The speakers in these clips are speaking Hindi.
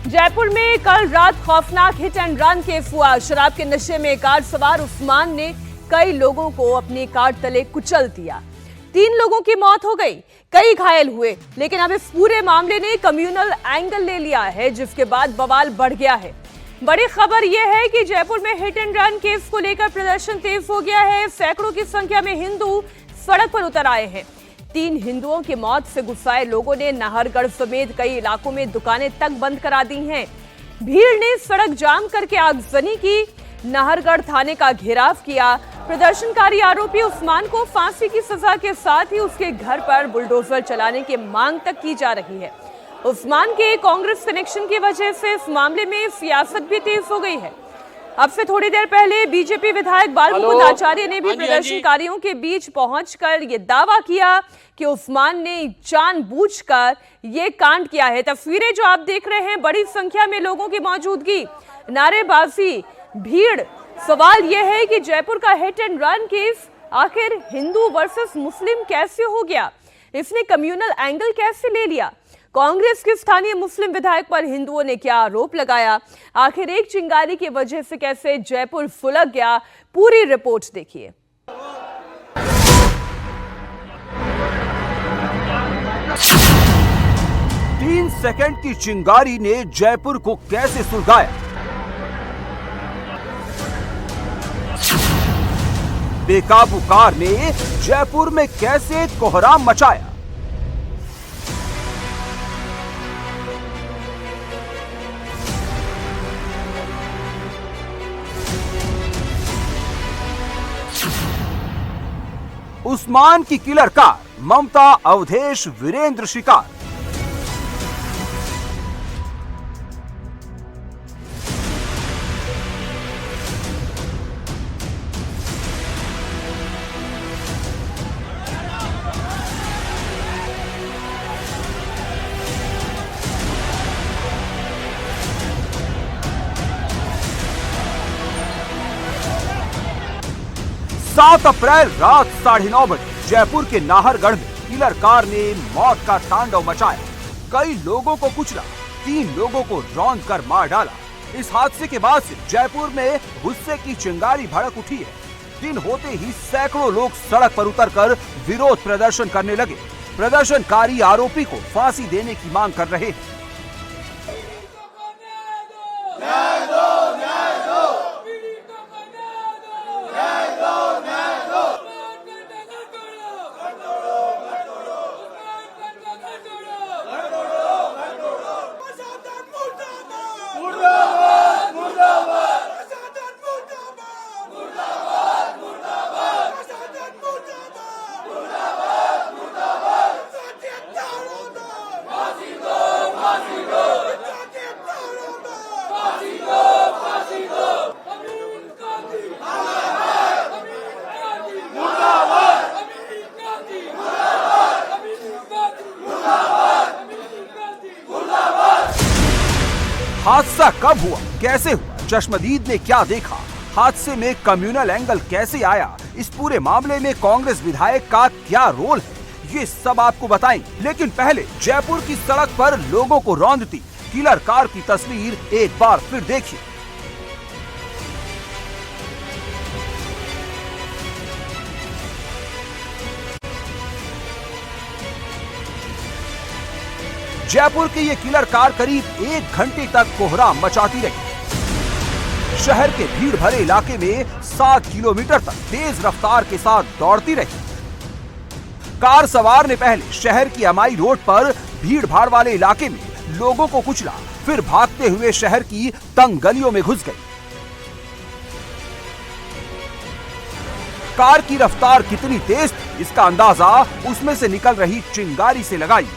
जयपुर में कल रात खौफनाक हिट एंड रन केस हुआ। शराब के नशे में कार सवार उस्मान ने कई लोगों को अपनी कार तले कुचल दिया। 3 लोगों की मौत हो गई, कई घायल हुए। लेकिन अब इस पूरे मामले ने कम्युनल एंगल ले लिया है, जिसके बाद बवाल बढ़ गया है। बड़ी खबर यह है कि जयपुर में हिट एंड रन केस को लेकर प्रदर्शन तेज हो गया है। सैकड़ों की संख्या में हिंदू सड़क पर उतर आए हैं। 3 हिंदुओं की मौत से गुस्साए लोगों ने नाहरगढ़ समेत कई इलाकों में दुकानें तक बंद करा दी हैं। भीड़ ने सड़क जाम करके आगजनी की, नाहरगढ़ थाने का घेराव किया। प्रदर्शनकारी आरोपी उस्मान को फांसी की सजा के साथ ही उसके घर पर बुलडोजर चलाने की मांग तक की जा रही है। उस्मान के कांग्रेस कनेक्शन की वजह से इस मामले में सियासत भी तेज हो गई है। अब से थोड़ी देर पहले बीजेपी विधायक बालमुकुंद आचार्य ने भी प्रदर्शनकारियों के बीच पहुंचकर यह दावा किया कि उस्मान ने जानबूझकर ये कांड किया है। तस्वीरें जो आप देख रहे हैं, बड़ी संख्या में लोगों की मौजूदगी, नारेबाजी, भीड़। सवाल यह है कि जयपुर का हिट एंड रन केस आखिर हिंदू वर्सेस मुस्लिम कैसे हो गया? इसने कम्युनल एंगल कैसे ले लिया? कांग्रेस के स्थानीय मुस्लिम विधायक पर हिंदुओं ने क्या आरोप लगाया? आखिर एक चिंगारी की वजह से कैसे जयपुर फुलक गया? पूरी रिपोर्ट देखिए। 3 सेकंड की चिंगारी ने जयपुर को कैसे सुलगाया? बेकाबू कार ने जयपुर में कैसे कोहराम मचाया? उस्मान की किलर कार, ममता, अवधेश, वीरेंद्र शिकार। सात अप्रैल रात 9:30 बजे जयपुर के नाहरगढ़ में किलर कार ने मौत का तांडव मचाया। कई लोगों को कुचला, 3 लोगों को रौंद कर मार डाला। इस हादसे के बाद से जयपुर में गुस्से की चिंगारी भड़क उठी है। दिन होते ही सैकड़ों लोग सड़क पर उतरकर विरोध प्रदर्शन करने लगे। प्रदर्शनकारी आरोपी को फांसी देने की मांग कर रहे हैं। हादसा कब हुआ, कैसे हुआ, चश्मदीद ने क्या देखा, हादसे में कम्युनल एंगल कैसे आया, इस पूरे मामले में कांग्रेस विधायक का क्या रोल है, ये सब आपको बताएंगे। लेकिन पहले जयपुर की सड़क पर लोगों को रौंदती किलर कार की तस्वीर एक बार फिर देखिए। जयपुर की ये किलर कार करीब 1 घंटे तक कोहराम मचाती रही। शहर के भीड़ भरे इलाके में 7 किलोमीटर तक तेज रफ्तार के साथ दौड़ती रही। कार सवार ने पहले शहर की अमाई रोड पर भीड़ भाड़ वाले इलाके में लोगों को कुचला, फिर भागते हुए शहर की तंग गलियों में घुस गई। कार की रफ्तार कितनी तेज थी, इसका अंदाजा उसमें से निकल रही चिंगारी से लगाई।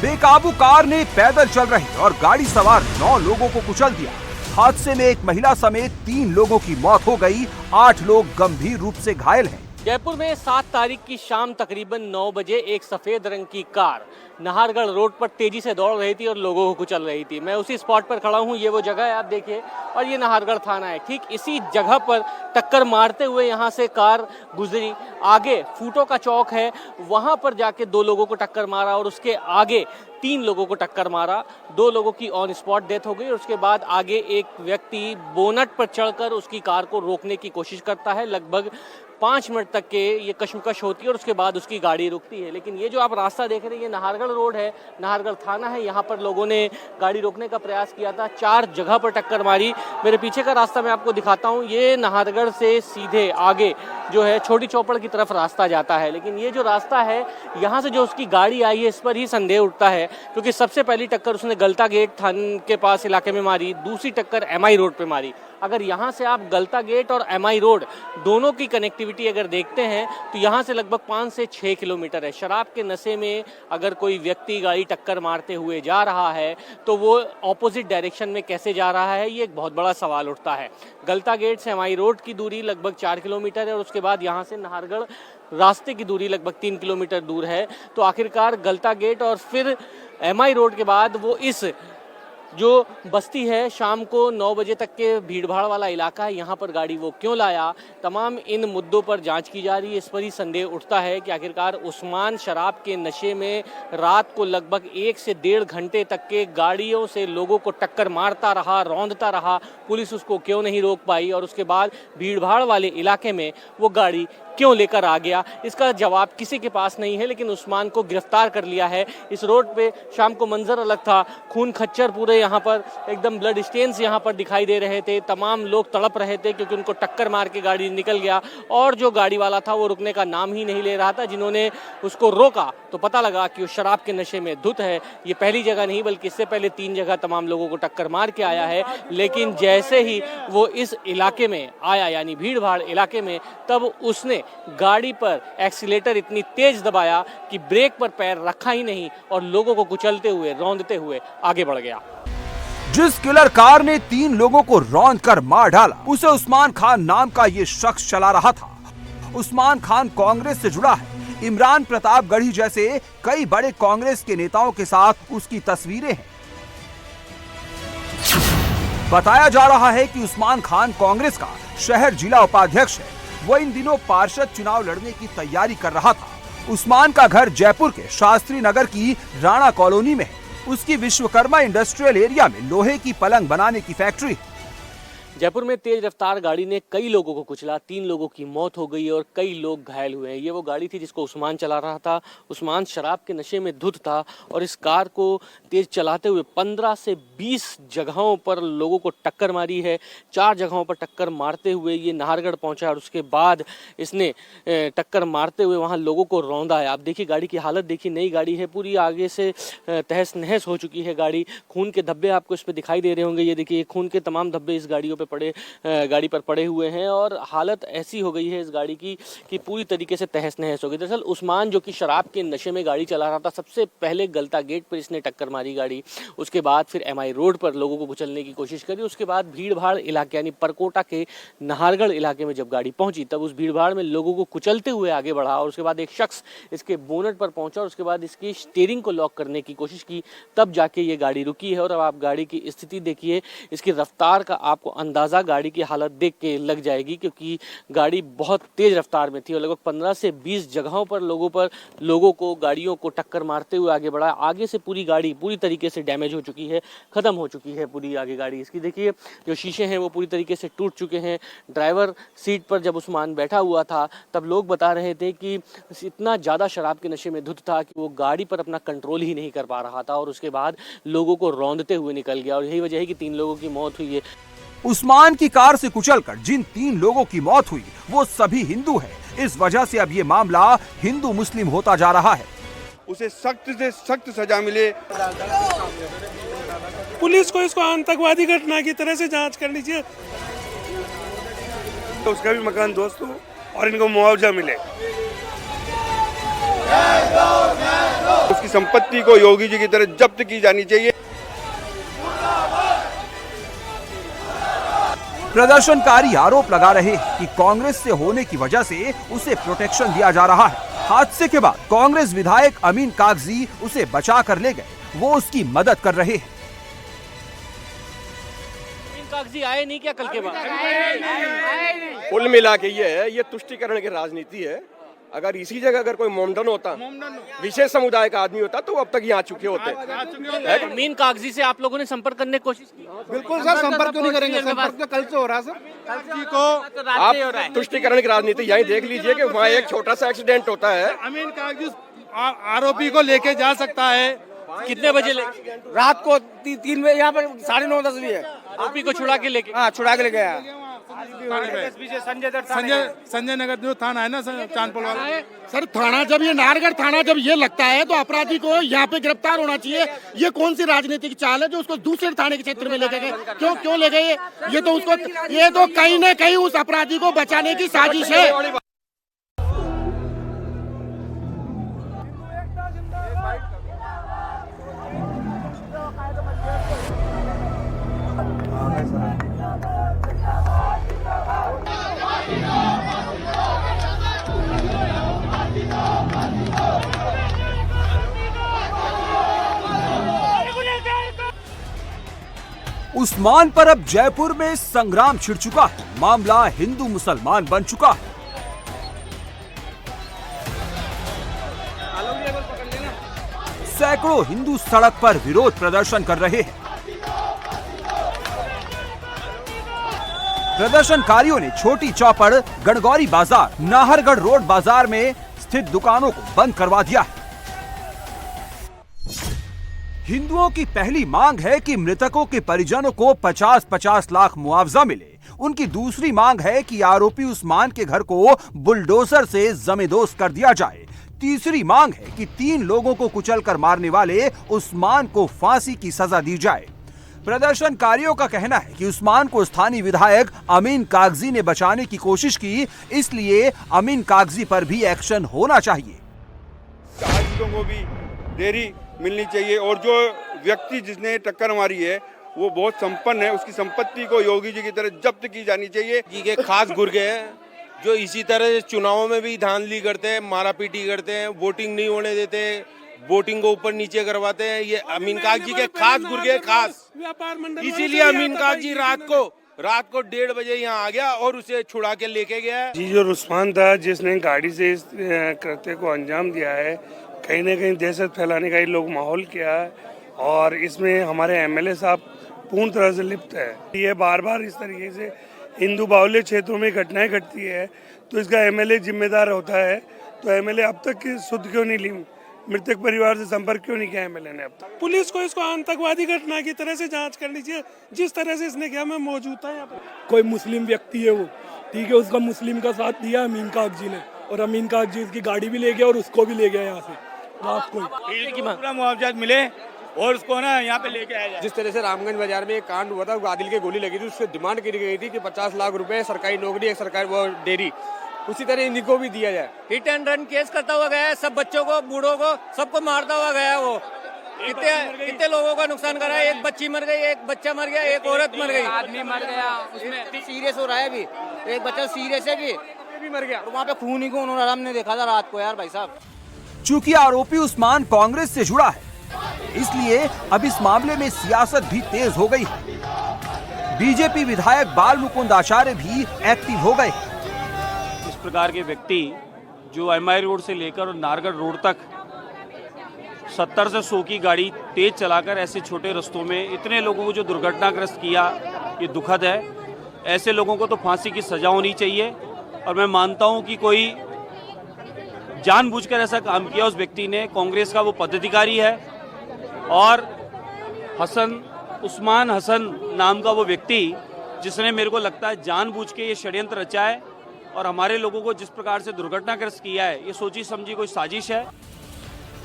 बेकाबू कार ने पैदल चल रहे और गाड़ी सवार 9 लोगों को कुचल दिया। हादसे में एक महिला समेत 3 लोगों की मौत हो गई, 8 लोग गंभीर रूप से घायल हैं। जयपुर में 7 तारीख की शाम तकरीबन 9 बजे एक सफ़ेद रंग की कार नाहरगढ़ रोड पर तेजी से दौड़ रही थी और लोगों को कुचल रही थी। मैं उसी स्पॉट पर खड़ा हूँ, ये वो जगह है आप देखिए, और ये नाहरगढ़ थाना है। ठीक इसी जगह पर टक्कर मारते हुए यहाँ से कार गुजरी। आगे फूटों का चौक है, वहाँ पर जाके 2 लोगों को टक्कर मारा और उसके आगे 3 लोगों को टक्कर मारा। 2 लोगों की ऑन स्पॉट डेथ हो गई और उसके बाद आगे एक व्यक्ति बोनट पर चढ़कर उसकी कार को रोकने की कोशिश करता है। लगभग 5 मिनट तक के ये कश्मकश होती है और उसके बाद उसकी गाड़ी रुकती है। लेकिन ये जो आप रास्ता देख रहे हैं ये नाहरगढ़ रोड है, नाहरगढ़ थाना है। यहाँ पर लोगों ने गाड़ी रोकने का प्रयास किया था, 4 जगह पर टक्कर मारी। मेरे पीछे का रास्ता मैं आपको दिखाता हूँ, ये नाहरगढ़ से सीधे आगे जो है छोटी चौपड़ की तरफ रास्ता जाता है। लेकिन ये जो रास्ता है यहाँ से जो उसकी गाड़ी आई है इस पर ही संदेह उठता है, क्योंकि सबसे पहली टक्कर उसने गलता गेट थाने के पास इलाके में मारी, दूसरी टक्कर MI रोड पे मारी। अगर यहाँ से आप गलता गेट और MI रोड दोनों की कनेक्टिविटी अगर देखते हैं तो यहाँ से लगभग 5 से 6 किलोमीटर है। शराब के नशे में अगर कोई व्यक्ति गाड़ी टक्कर मारते हुए जा रहा है तो वो ऑपोजिट डायरेक्शन में कैसे जा रहा है, ये एक बहुत बड़ा सवाल उठता है। गलता गेट से MI रोड की दूरी लगभग 4 किलोमीटर है और उसके बाद यहाँ से नाहरगढ़ रास्ते की दूरी लगभग 3 किलोमीटर दूर है। तो आखिरकार गलता गेट और फिर MI रोड के बाद वो इस जो बस्ती है, शाम को 9 बजे तक के भीड़ भाड़ वाला इलाका है, यहाँ पर गाड़ी वो क्यों लाया, तमाम इन मुद्दों पर जांच की जा रही है। इस पर ही संदेह उठता है कि आखिरकार उस्मान शराब के नशे में रात को लगभग 1 से 1.5 घंटे तक के गाड़ियों से लोगों को टक्कर मारता रहा, रौंदता रहा, पुलिस उसको क्यों नहीं रोक पाई और उसके बाद भीड़ भाड़ वाले इलाके में वो गाड़ी क्यों लेकर आ गया, इसका जवाब किसी के पास नहीं है। लेकिन उस्मान को गिरफ्तार कर लिया है। इस रोड पे शाम को मंजर अलग था, खून खच्चर पूरे यहाँ पर एकदम ब्लड स्टेन्स यहाँ पर दिखाई दे रहे थे। तमाम लोग तड़प रहे थे क्योंकि उनको टक्कर मार के गाड़ी निकल गया और जो गाड़ी वाला था वो रुकने का नाम ही नहीं ले रहा था। जिन्होंने उसको रोका तो पता लगा कि वो शराब के नशे में धुत है। ये पहली जगह नहीं बल्कि इससे पहले 3 जगह तमाम लोगों को टक्कर मार के आया है। लेकिन जैसे ही वो इस इलाके में आया, यानी भीड़ भाड़ इलाके में, तब उसने गाड़ी पर एक्सीलेटर इतनी तेज दबाया कि ब्रेक पर पैर रखा ही नहीं और लोगों को कुचलते हुए, रौंदते हुए आगे बढ़ गया। जिस किलर कार ने 3 लोगों को रौंद कर मार डाला उसे उस्मान खान नाम का ये शख्स चला रहा था। उस्मान खान कांग्रेस से जुड़ा है। इमरान प्रतापगढ़ी जैसे कई बड़े कांग्रेस के नेताओं के साथ उसकी तस्वीरें हैं। बताया जा रहा है कि उस्मान खान कांग्रेस का शहर जिला उपाध्यक्ष है। वो इन दिनों पार्षद चुनाव लड़ने की तैयारी कर रहा था। उस्मान का घर जयपुर के शास्त्री नगर की राणा कॉलोनी में है। उसकी विश्वकर्मा इंडस्ट्रियल एरिया में लोहे की पलंग बनाने की फैक्ट्री। जयपुर में तेज रफ्तार गाड़ी ने कई लोगों को कुचला, 3 लोगों की मौत हो गई और कई लोग घायल हुए हैं। ये वो गाड़ी थी जिसको उस्मान चला रहा था। उस्मान शराब के नशे में धुत था और इस कार को तेज चलाते हुए 15 से 20 जगहों पर लोगों को टक्कर मारी है। 4 जगहों पर टक्कर मारते हुए ये नाहरगढ़ पहुंचा और उसके बाद इसने टक्कर मारते हुए वहां लोगों को रौंदा है। आप देखिए गाड़ी की हालत देखिए, नई गाड़ी है, पूरी आगे से तहस नहस हो चुकी है गाड़ी। खून के धब्बे आपको इस पर दिखाई दे रहे होंगे। ये देखिए खून के तमाम धब्बे इस गाड़ियों पे गाड़ी पर पड़े हुए हैं और हालत ऐसी हो गई है इस गाड़ी की कि पूरी तरीके से तहस नहस हो गई। दरअसल उस्मान जो कि शराब के नशे में गाड़ी चला रहा था, सबसे पहले गलता गेट पर इसने टक्कर मारी गाड़ी, उसके बाद फिर MI रोड पर लोगों को कुचलने की कोशिश करी, उसके बाद भीड़ भाड़ इलाके यानी परकोटा के नाहरगढ़ इलाके में जब गाड़ी पहुंची तब उस भीड़ भाड़ में लोगों को कुचलते हुए आगे बढ़ा और उसके बाद एक शख्स इसके बोनट पर पहुंचा और उसके बाद इसकी स्टीयरिंग को लॉक करने की कोशिश की, तब जाके ये गाड़ी रुकी है। और अब आप गाड़ी की स्थिति देखिए, इसकी रफ्तार का आपको अंदाजा गाड़ी की हालत देख के लग जाएगी, क्योंकि गाड़ी बहुत तेज रफ्तार में थी और लगभग 15 से 20 जगहों पर लोगों को गाड़ियों को टक्कर मारते हुए आगे बढ़ा। आगे से पूरी गाड़ी पूरी तरीके से डैमेज हो चुकी है, खत्म हो चुकी है पूरी आगे गाड़ी। इसकी देखिए जो शीशे हैं वो पूरी तरीके से टूट चुके हैं। ड्राइवर सीट पर जब उस्मान बैठा हुआ था तब लोग बता रहे थे कि इतना ज़्यादा शराब के नशे में धुत था कि वो गाड़ी पर अपना कंट्रोल ही नहीं कर पा रहा था और उसके बाद लोगों को रौंदते हुए निकल गया और यही वजह है कि 3 लोगों की मौत हुई है। उस्मान की कार से कुचलकर जिन 3 लोगों की मौत हुई वो सभी हिंदू हैं। इस वजह से अब ये मामला हिंदू मुस्लिम होता जा रहा है। उसे सख्त से सख्त सजा मिले। पुलिस को इसको आतंकवादी घटना की तरह से जांच करनी चाहिए। तो उसका भी मकान दोस्त हो और इनको मुआवजा मिले। उसकी संपत्ति को योगी जी की तरह जब्त की जानी चाहिए। प्रदर्शनकारी आरोप लगा रहे हैं कि कांग्रेस से होने की वजह से उसे प्रोटेक्शन दिया जा रहा है। हादसे के बाद कांग्रेस विधायक अमीन कागजी उसे बचा कर ले गए, वो उसकी मदद कर रहे हैं। अमीन कागजी आए नहीं क्या कल के बाद? कुल मिला के ये तुष्टिकरण की राजनीति है। अगर इसी जगह अगर कोई मोमडन होता, विशेष समुदाय का आदमी होता, तो अब तक यहाँ चुके होते। अमीन कागजी से आप लोगों ने संपर्क करने की कोशिश की? बिल्कुल सर, संपर्क क्यों नहीं करेंगे? संपर्क तो कल से हो रहा है सर। को आप तुष्टिकरण की राजनीति यहीं देख लीजिए कि वहाँ एक छोटा सा एक्सीडेंट होता है। अमीन कागजी आरोपी को लेके जा सकता है। कितने बजे रात को 3 बजे, यहाँ पर 9:30 10 भी है। आरोपी को छुड़ा के लेके? हाँ, छुड़ा के ले गया। संजय नगर जो थाना है ना चांदपुर वाला, सर थाना जब ये नाहरगढ़ थाना जब ये लगता है तो अपराधी को यहाँ पे गिरफ्तार होना चाहिए। ये कौन सी राजनीतिक चाल है जो उसको दूसरे थाने के क्षेत्र में लेके गए? क्यों ले गए? ये तो कहीं न कहीं उस अपराधी को बचाने की साजिश है। उस्मान पर अब जयपुर में संग्राम छिड़ चुका है। मामला हिंदू मुसलमान बन चुका है। सैकड़ों हिंदू सड़क पर विरोध प्रदर्शन कर रहे हैं। प्रदर्शनकारियों ने छोटी चौपड़, गणगौरी बाजार, नाहरगढ़ रोड बाजार में स्थित दुकानों को बंद करवा दिया है। हिंदुओं की पहली मांग है कि मृतकों के परिजनों को 50-50 लाख मुआवजा मिले। उनकी दूसरी मांग है कि आरोपी उस्मान के घर को बुलडोजर से जमींदोज कर दिया जाए। तीसरी मांग है कि 3 लोगों को कुचलकर मारने वाले उस्मान को फांसी की सजा दी जाए। प्रदर्शनकारियों का कहना है कि उस्मान को स्थानीय विधायक अमीन कागजी ने बचाने की कोशिश की, इसलिए अमीन कागजी पर भी एक्शन होना चाहिए। को भी देरी मिलनी चाहिए और जो व्यक्ति जिसने टक्कर मारी है वो बहुत संपन्न है, उसकी संपत्ति को योगी जी की तरह जब्त की जानी चाहिए। जी के खास गुर्गे हैं जो इसी तरह चुनावों में भी धांधली करते हैं, मारापीटी करते हैं, वोटिंग नहीं होने देते, वोटिंग को ऊपर नीचे करवाते हैं। ये अमीन कागजी के खास गुर्गे, खास इसीलिए अमीन कागजी रात को 1:30 बजे यहाँ आ गया और उसे छुड़ा के लेके गया। जी जो उस्मान था जिसने गाड़ी से इस कृत्य को अंजाम दिया है, कहीं न कहीं दहशत फैलाने का ये लोग माहौल किया है और इसमें हमारे एमएलए साहब पूर्ण तरह से लिप्त है। ये बार बार इस तरीके से हिंदू बाहुल्य क्षेत्रों में घटनाएं घटती है तो इसका एमएलए जिम्मेदार होता है। तो एमएलए अब तक सुध क्यों नहीं ली? मृतक परिवार से संपर्क क्यों नहीं किया एमएलए ने अब तक? पुलिस को इसको आतंकवादी घटना की तरह से जांच करनी चाहिए जिस तरह से इसने किया। मैं मौजूद था यहाँ पर। कोई मुस्लिम व्यक्ति है वो, ठीक है, उसका मुस्लिम का साथ दिया अमीन कागजी ने और अमीन कागजी उसकी गाड़ी भी ले गया और उसको भी ले गया यहाँ से रात को। पूरा मुआवजा मिले और उसको ना यहाँ पे लेके आया जाए। जिस तरह से रामगंज बाजार में एक कांड हुआ था, आदिल के गोली लगी थी, उससे डिमांड की गई थी कि 50 लाख रुपए, सरकारी नौकरी, एक सरकारी वो डेयरी, उसी तरह इनको भी दिया जाए। हिट एंड रन केस करता हुआ गया है, सब बच्चों को, बूढ़ों को, सबको मारता हुआ गया। वो कितने लोगों का नुकसान करा है? एक बच्ची मर गई, एक बच्चा मर गया, एक औरत मर गई, आदमी मर गया, उसमें सीरियस हो रहा है अभी, एक बच्चा सीरियस है भी मर गया। वहाँ पे खून ही को उन्होंने हमने देखा था रात को यार भाई साहब। चूंकि आरोपी उस्मान कांग्रेस से जुड़ा है, इसलिए अब इस मामले में सियासत भी तेज हो गई है। बीजेपी विधायक बाल मुकुंद आचार्य भी एक्टिव हो गए। इस प्रकार के व्यक्ति जो एमआई रोड से लेकर नाहरगढ़ रोड तक 70 से 100 की गाड़ी तेज चलाकर ऐसे छोटे रास्तों में इतने लोगों को जो दुर्घटनाग्रस्त किया, ये दुखद है। ऐसे लोगों को तो फांसी की सजा होनी चाहिए और मैं मानता हूं कि कोई जानबूझकर ऐसा काम किया उस व्यक्ति ने। कांग्रेस का वो पदाधिकारी है और उस्मान हसन नाम का वो व्यक्ति जिसने, मेरे को लगता है, जानबूझ के ये षड्यंत्र रचा है और हमारे लोगों को जिस प्रकार से दुर्घटनाग्रस्त किया है, ये सोची समझी कोई साजिश है।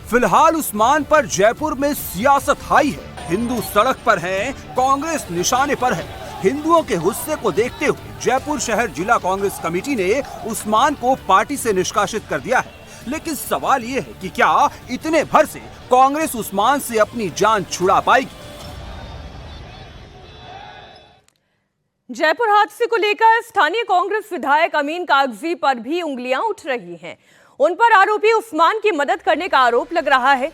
फिलहाल उस्मान पर जयपुर में सियासत हाई है। हिंदू सड़क पर हैं, कांग्रेस निशाने पर है। हिंदुओं के गुस्से को देखते हुए जयपुर शहर जिला कांग्रेस कमेटी ने उस्मान को पार्टी से निष्कासित कर दिया है। लेकिन सवाल ये है कि क्या इतने भर से कांग्रेस उस्मान से अपनी जान छुड़ा पाएगी? जयपुर हादसे को लेकर स्थानीय कांग्रेस विधायक अमीन कागजी पर भी उंगलियां उठ रही हैं। उन पर आरोपी उस्मान की मदद करने का आरोप लग रहा है।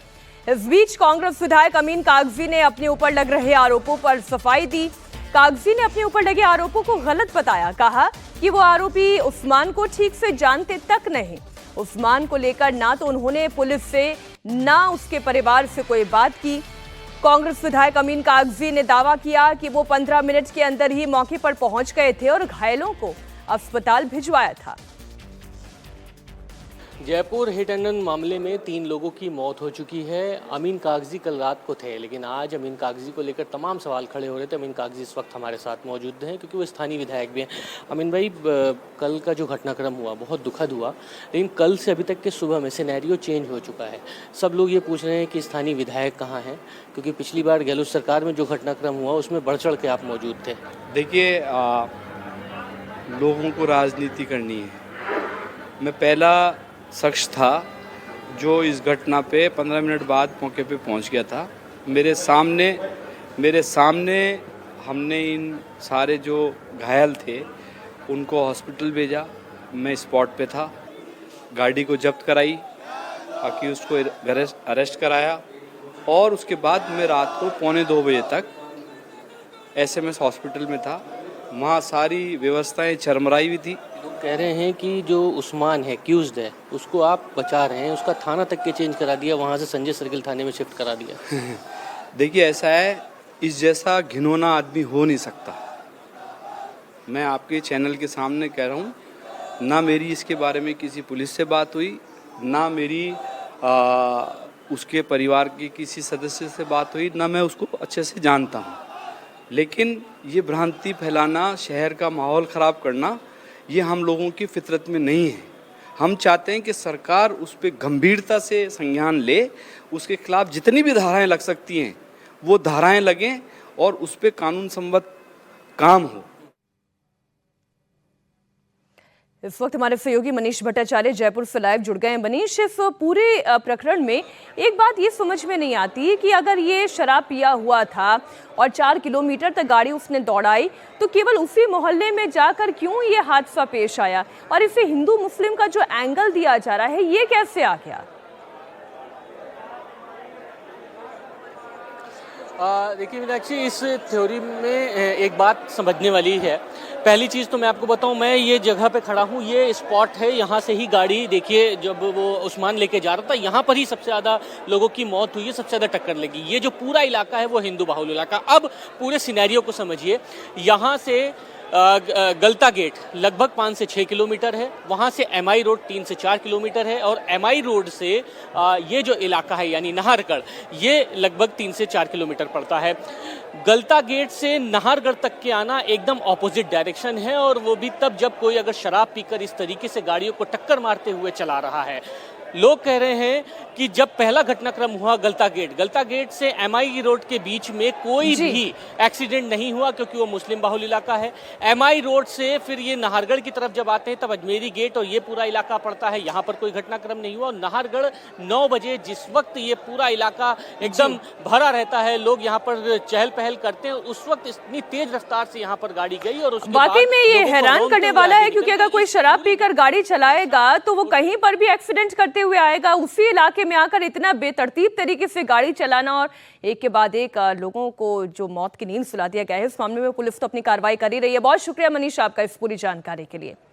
इस बीच कांग्रेस विधायक अमीन कागजी ने अपने ऊपर लग रहे आरोपों पर सफाई दी। कागजी ने अपने ऊपर लगे आरोपों को गलत बताया, कहा कि वो आरोपी उस्मान को ठीक से जानते तक नहीं। उस्मान को लेकर ना तो उन्होंने पुलिस से ना उसके परिवार से कोई बात की। कांग्रेस विधायक अमीन कागजी ने दावा किया कि वो 15 मिनट के अंदर ही मौके पर पहुंच गए थे और घायलों को अस्पताल भिजवाया था। जयपुर हिट एंड रन मामले में 3 लोगों की मौत हो चुकी है। अमीन कागजी कल रात को थे, लेकिन आज अमीन कागजी को लेकर तमाम सवाल खड़े हो रहे थे। अमीन कागजी इस वक्त हमारे साथ मौजूद हैं क्योंकि वो स्थानीय विधायक भी हैं। अमीन भाई, कल का जो घटनाक्रम हुआ बहुत दुखद हुआ, लेकिन कल से अभी तक के सुबह में सिनेरियो चेंज हो चुका है। सब लोग ये पूछ रहे हैं कि स्थानीय विधायक कहाँ हैं, क्योंकि पिछली बार गहलोत सरकार में जो घटनाक्रम हुआ उसमें बढ़ चढ़ के आप मौजूद थे। देखिए, लोगों को राजनीति करनी है। मैं पहला शख्स था जो इस घटना पे 15 मिनट बाद मौके पे पहुंच गया था। मेरे सामने हमने इन सारे जो घायल थे उनको हॉस्पिटल भेजा। मैं स्पॉट पे था, गाड़ी को जब्त कराई, बाकी उसको अरेस्ट कराया और उसके बाद मैं रात को 1:45 बजे तक SMS हॉस्पिटल में था। वहाँ सारी व्यवस्थाएं चरमराई हुई थी। लोग कह रहे हैं कि जो उस्मान है, एक्यूज्ड है, उसको आप बचा रहे हैं, उसका थाना तक के चेंज करा दिया, वहाँ से संजय सर्किल थाने में शिफ्ट करा दिया। देखिए, ऐसा है, इस जैसा घिनौना आदमी हो नहीं सकता। मैं आपके चैनल के सामने कह रहा हूँ, ना मेरी इसके बारे में किसी पुलिस से बात हुई, ना मेरी उसके परिवार के किसी सदस्य से बात हुई, ना मैं उसको अच्छे से जानता हूँ। लेकिन ये भ्रांति फैलाना, शहर का माहौल ख़राब करना, ये हम लोगों की फितरत में नहीं है। हम चाहते हैं कि सरकार उस पर गंभीरता से संज्ञान ले, उसके खिलाफ जितनी भी धाराएं लग सकती हैं वो धाराएं लगें और उस पर कानून सम्मत काम हो। इस वक्त हमारे सहयोगी मनीष भट्टाचार्य जयपुर से लाइव जुड़ गए हैं। मनीष, इस पूरे प्रकरण में एक बात ये समझ में नहीं आती कि अगर ये शराब पिया हुआ था और 4 किलोमीटर तक गाड़ी उसने दौड़ाई, तो केवल उसी मोहल्ले में जाकर क्यों ये हादसा पेश आया, और इसे हिंदू मुस्लिम का जो एंगल दिया जा रहा है ये कैसे आ गया? देखिए मीनाक्षी, इस थ्योरी में एक बात समझने वाली है। पहली चीज़ तो मैं आपको बताऊं, मैं ये जगह पे खड़ा हूं, ये स्पॉट है, यहाँ से ही गाड़ी, देखिए जब वो उस्मान लेके जा रहा था यहाँ पर ही सबसे ज़्यादा लोगों की मौत हुई है, सबसे ज़्यादा टक्कर लगी। ये जो पूरा इलाका है वो हिंदू बाहुल इलाका। अब पूरे सिनेरियो को समझिए, यहाँ से गलता गेट लगभग 5 से 6 किलोमीटर है, वहाँ से MI रोड 3 से 4 किलोमीटर है, और MI रोड से ये जो इलाका है यानी नाहरगढ़, ये लगभग 3 से 4 किलोमीटर पड़ता है। गलता गेट से नाहरगढ़ तक के आना एकदम ऑपोजिट डायरेक्शन है, और वो भी तब जब कोई अगर शराब पीकर इस तरीके से गाड़ियों को टक्कर मारते हुए चला रहा है। लोग कह रहे हैं कि जब पहला घटनाक्रम हुआ गलता गेट से MI रोड के बीच में कोई भी एक्सीडेंट नहीं हुआ, क्योंकि वो मुस्लिम बाहुल इलाका है। MI रोड से फिर ये नाहरगढ़ की तरफ जब आते हैं तब अजमेरी गेट और ये पूरा इलाका पड़ता है, यहाँ पर कोई घटनाक्रम नहीं हुआ। और नाहरगढ़ 9 बजे जिस वक्त ये पूरा इलाका एकदम भरा रहता है, लोग यहाँ पर चहल पहल करते हैं, उस वक्त इतनी तेज रफ्तार से यहाँ पर गाड़ी गई। और वाकई में ये हैरान करने वाला है, क्योंकि अगर कोई शराब पीकर गाड़ी चलाएगा तो वो कहीं पर भी एक्सीडेंट करते हुए आएगा। उसी इलाके में आकर इतना बेतरतीब तरीके से गाड़ी चलाना और एक के बाद एक लोगों को जो मौत की नींद सुला दिया गया है, इस मामले में पुलिस तो अपनी कार्रवाई कर ही रही है। बहुत शुक्रिया मनीष आपका इस पूरी जानकारी के लिए।